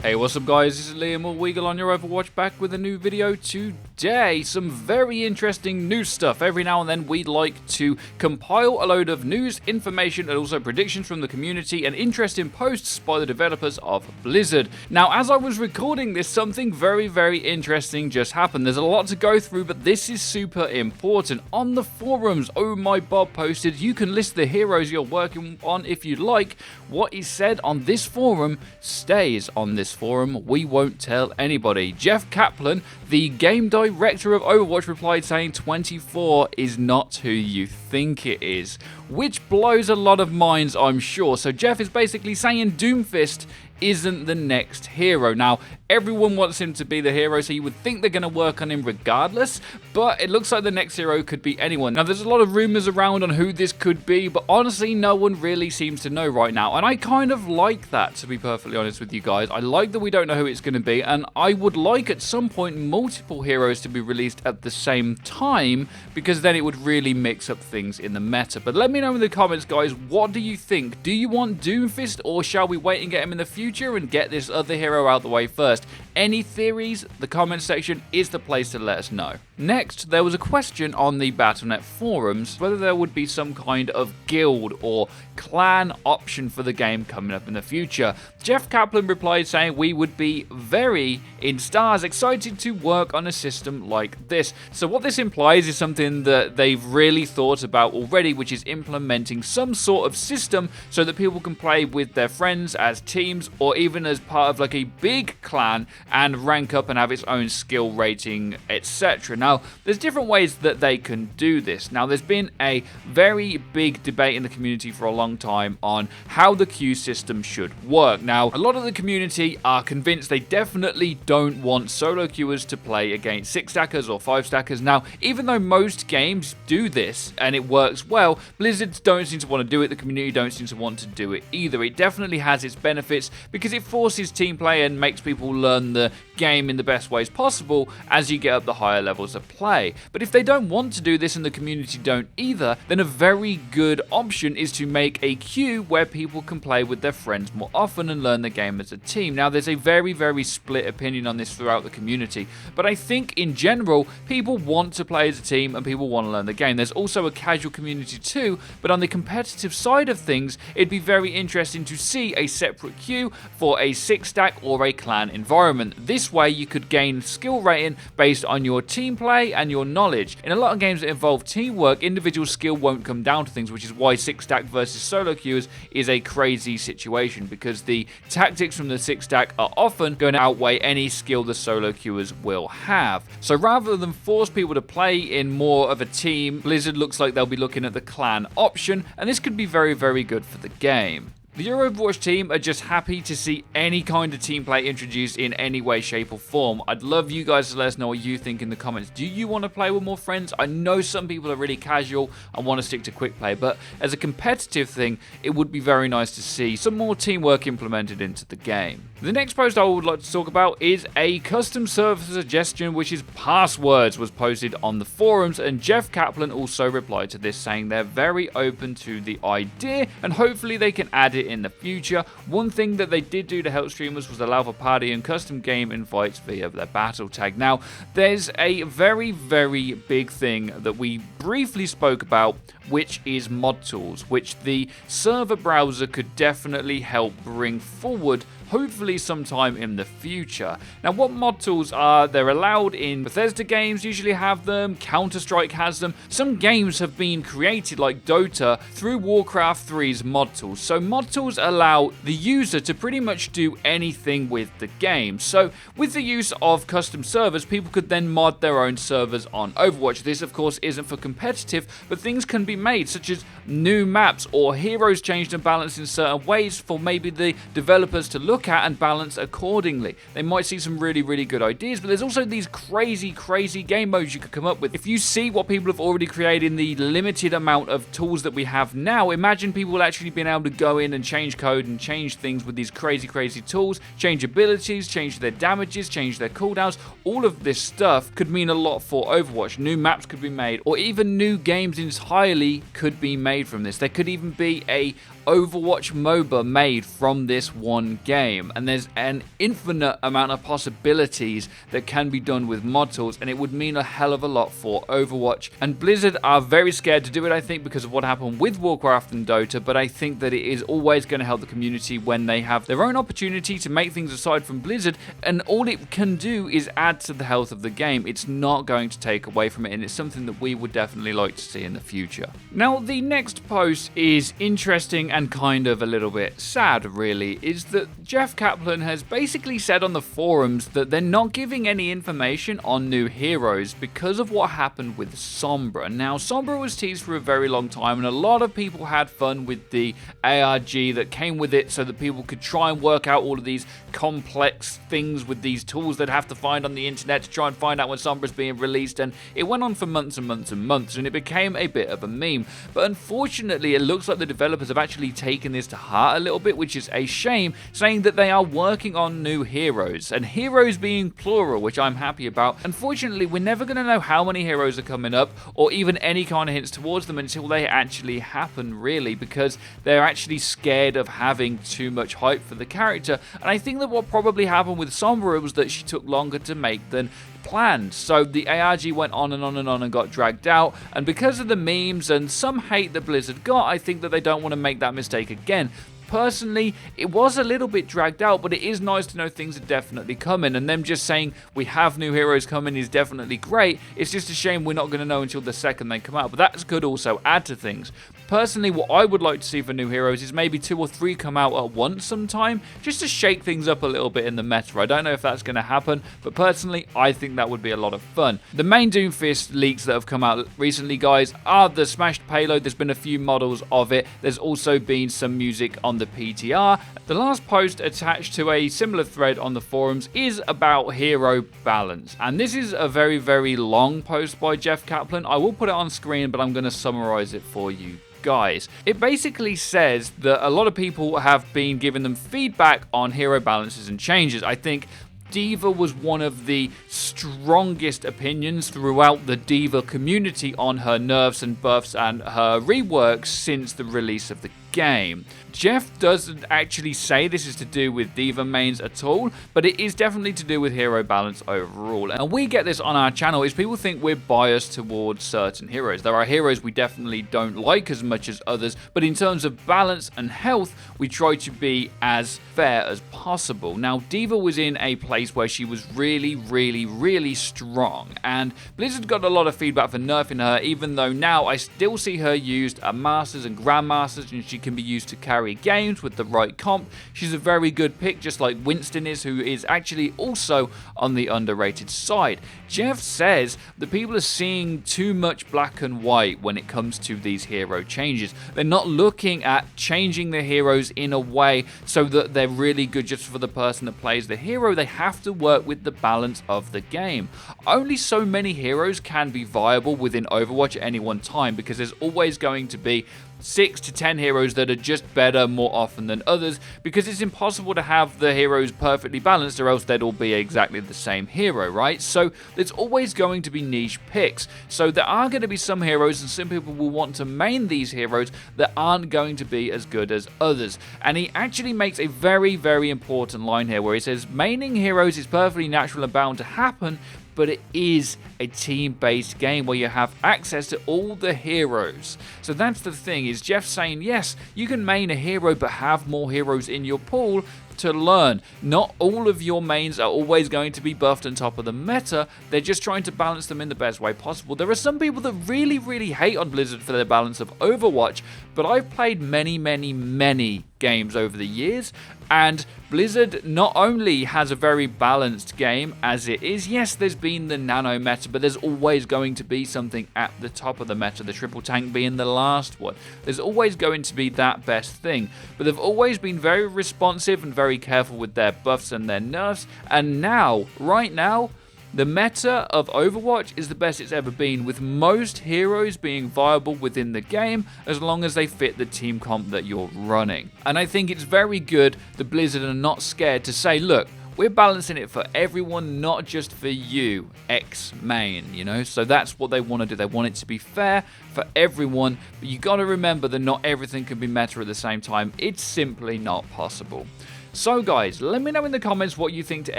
Hey, what's up guys, this is Liam or Weagle on your Overwatch, back with a new video today. Some very interesting news stuff. Every now and then we'd like to compile a load of news, information, and also predictions from the community and interesting posts by the developers of Blizzard. Now, as I was recording this, something very interesting just happened. There's a lot to go through, but this is super important. On the forums, Oh My Bob posted, you can list the heroes you're working on if you'd like. What is said on this forum stays on this forum. We won't tell anybody. Jeff Kaplan, the game director of Overwatch, replied saying 24 is not who you think it is, which blows a lot of minds, I'm sure. So Jeff is basically saying Doomfist isn't the next hero. Now, everyone wants him to be the hero, so you would think they're going to work on him regardless, but it looks like the next hero could be anyone. Now, there's a lot of rumors around on who this could be, but honestly, no one really seems to know right now, and I kind of like that, to be perfectly honest with you guys. I like that we don't know who it's going to be, and I would like at some point multiple heroes to be released at the same time, because then it would really mix up things in the meta. But let me know in the comments, guys, what do you think? Do you want Doomfist, or shall we wait and get him in the future and get this other hero out the way first? Any theories? The comment section is the place to let us know. Next, there was a question on the Battle.net forums whether there would be some kind of guild or clan option for the game coming up in the future. Jeff Kaplan replied saying we would be very, in stars, excited to work on a system like this. So what this implies is something that they've really thought about already, which is implementing some sort of system so that people can play with their friends as teams, or even as part of like a big clan and rank up and have its own skill rating, etc. Now, there's different ways that they can do this. Now, there's been a very big debate in the community for a long time on how the queue system should work. Now, a lot of the community are convinced they definitely don't want solo queuers to play against 6-stackers or 5-stackers. Now, even though most games do this and it works well, Blizzard don't seem to want to do it. The community don't seem to want to do it either. It definitely has its benefits because it forces team play and makes people learn the game in the best ways possible as you get up the higher levels of play. But if they don't want to do this and the community don't either, then a very good option is to make a queue where people can play with their friends more often and learn the game as a team. Now, there's a very split opinion on this throughout the community, but I think in general people want to play as a team and people want to learn the game. There's also a casual community too, but on the competitive side of things, it'd be very interesting to see a separate queue for a 6-stack or a clan environment. This way you could gain skill rating based on your team play and your knowledge. In a lot of games that involve teamwork, individual skill won't come down to things, which is why 6-stack versus solo queuers is a crazy situation, because the tactics from the 6-stack are often going to outweigh any skill the solo queuers will have. So rather than force people to play in more of a team, Blizzard looks like they'll be looking at the clan option, and this could be very good for the game. The Your Overwatch team are just happy to see any kind of team play introduced in any way, shape or form. I'd love you guys to let us know what you think in the comments. Do you want to play with more friends? I know some people are really casual and want to stick to quick play, but as a competitive thing, it would be very nice to see some more teamwork implemented into the game. The next post I would like to talk about is a custom server suggestion, which is passwords, was posted on the forums, and Jeff Kaplan also replied to this saying they're very open to the idea and hopefully they can add it in the future. One thing that they did do to help streamers was allow for party and custom game invites via their battle tag. Now, there's a very big thing that we briefly spoke about, which is mod tools, which the server browser could definitely help bring forward, hopefully sometime in the future. Now, what mod tools are? They're allowed in Bethesda games, usually have them. Counter-Strike has them. Some games have been created, like Dota, through Warcraft 3's mod tools. So mod tools allow the user to pretty much do anything with the game. So with the use of custom servers, people could then mod their own servers on Overwatch. This, of course, isn't for competitive, but things can be made, such as new maps or heroes changed and balanced in certain ways for maybe the developers to look at and balance accordingly. They might see some really good ideas, but there's also these crazy game modes you could come up with. If you see what people have already created in the limited amount of tools that we have now, imagine people actually being able to go in and and change code and change things with these crazy tools, change abilities, change their damages, change their cooldowns. All of this stuff could mean a lot for Overwatch. New maps could be made, or even new games entirely could be made from this. There could even be a Overwatch MOBA made from this one game, and there's an infinite amount of possibilities that can be done with mod tools, and it would mean a hell of a lot for Overwatch. And Blizzard are very scared to do it, I think, because of what happened with Warcraft and Dota, but I think that it is always going to help the community when they have their own opportunity to make things aside from Blizzard, and all it can do is add to the health of the game. It's not going to take away from it, and it's something that we would definitely like to see in the future. Now, the next post is interesting and kind of a little bit sad, really, is that Jeff Kaplan has basically said on the forums that they're not giving any information on new heroes because of what happened with Sombra. Now, Sombra was teased for a very long time, and a lot of people had fun with the ARG that came with it so that people could try and work out all of these complex things with these tools they'd have to find on the internet to try and find out when Sombra's being released, and it went on for months and months and months, and it became a bit of a meme. But unfortunately, it looks like the developers have actually taken this to heart a little bit, which is a shame, saying that they are working on new heroes, and heroes being plural, which I'm happy about. Unfortunately, we're never going to know how many heroes are coming up, or even any kind of hints towards them until they actually happen, really, because they're actually scared of having too much hype for the character. And I think that what probably happened with Sombra was that she took longer to make than planned. So the ARG went on and on and on and got dragged out, and because of the memes and some hate that Blizzard got, I think that they don't want to make that mistake again. Personally, it was a little bit dragged out, but it is nice to know things are definitely coming, and them just saying we have new heroes coming is definitely great. It's just a shame we're not going to know until the second they come out, but that could also add to things. Personally, what I would like to see for new heroes is maybe 2 or 3 come out at once sometime, just to shake things up a little bit in the meta. I don't know if that's going to happen, but personally, I think that would be a lot of fun. The main Doomfist leaks that have come out recently, guys, are the smashed payload. There's been a few models of it. There's also been some music on the PTR. The last post attached to a similar thread on the forums is about hero balance, and this is a very long post by Jeff Kaplan. I will put it on screen, but I'm going to summarize it for you guys. It basically says that a lot of people have been giving them feedback on hero balances and changes. I think D.Va was one of the strongest opinions throughout the D.Va community on her nerfs and buffs and her reworks since the release of the game. Jeff doesn't actually say this is to do with D.Va mains at all, but it is definitely to do with hero balance overall. And we get this on our channel is people think we're biased towards certain heroes. There are heroes we definitely don't like as much as others, but in terms of balance and health, we try to be as fair as possible. Now, D.Va was in a place where she was really strong, and Blizzard got a lot of feedback for nerfing her, even though now I still see her used at Masters and Grandmasters, and she can be used to carry games with the right comp. She's a very good pick, just like Winston is, who is actually also on the underrated side. Jeff says that people are seeing too much black and white when it comes to these hero changes. They're not looking at changing the heroes in a way so that they're really good just for the person that plays the hero. They have to work with the balance of the game. Only so many heroes can be viable within Overwatch at any one time, because there's always going to be 6 to 10 heroes that are just better more often than others, because it's impossible to have the heroes perfectly balanced, or else they'd all be exactly the same hero, right? So there's always going to be niche picks. So there are going to be some heroes, and some people will want to main these heroes that aren't going to be as good as others. And he actually makes a very important line here where he says maining heroes is perfectly natural and bound to happen, but it is a team-based game where you have access to all the heroes. So that's the thing, is Jeff saying, yes, you can main a hero, but have more heroes in your pool to learn. Not all of your mains are always going to be buffed on top of the meta. They're just trying to balance them in the best way possible. There are some people that really hate on Blizzard for their balance of Overwatch, but I've played many games over the years, and Blizzard not only has a very balanced game as it is, yes, there's been the nano meta, but there's always going to be something at the top of the meta, the triple tank being the last one. There's always going to be that best thing, but they've always been very responsive and very careful with their buffs and their nerfs, and now, right now, The meta of Overwatch is the best it's ever been, with most heroes being viable within the game as long as they fit the team comp that you're running. And I think it's very good that Blizzard are not scared to say, look, we're balancing it for everyone, not just for you, X-main, you know? So that's what they want to do. They want it to be fair for everyone, but you got to remember that not everything can be meta at the same time. It's simply not possible. So guys, let me know in the comments what you think to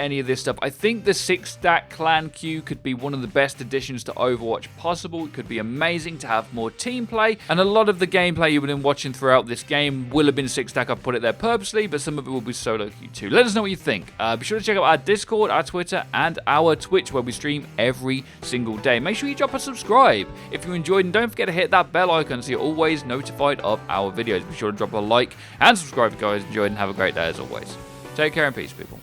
any of this stuff. I think the 6-stack clan queue could be one of the best additions to Overwatch possible. It could be amazing to have more team play, and a lot of the gameplay you've been watching throughout this game will have been 6-stack. I've put it there purposely, but some of it will be solo queue too. Let us know what you think. Be sure to check out our Discord, our Twitter, and our Twitch, where we stream every single day. Make sure you drop a subscribe if you enjoyed, and don't forget to hit that bell icon so you're always notified of our videos. Be sure to drop a like and subscribe if you guys enjoyed, and have a great day as always. Take care and peace, people.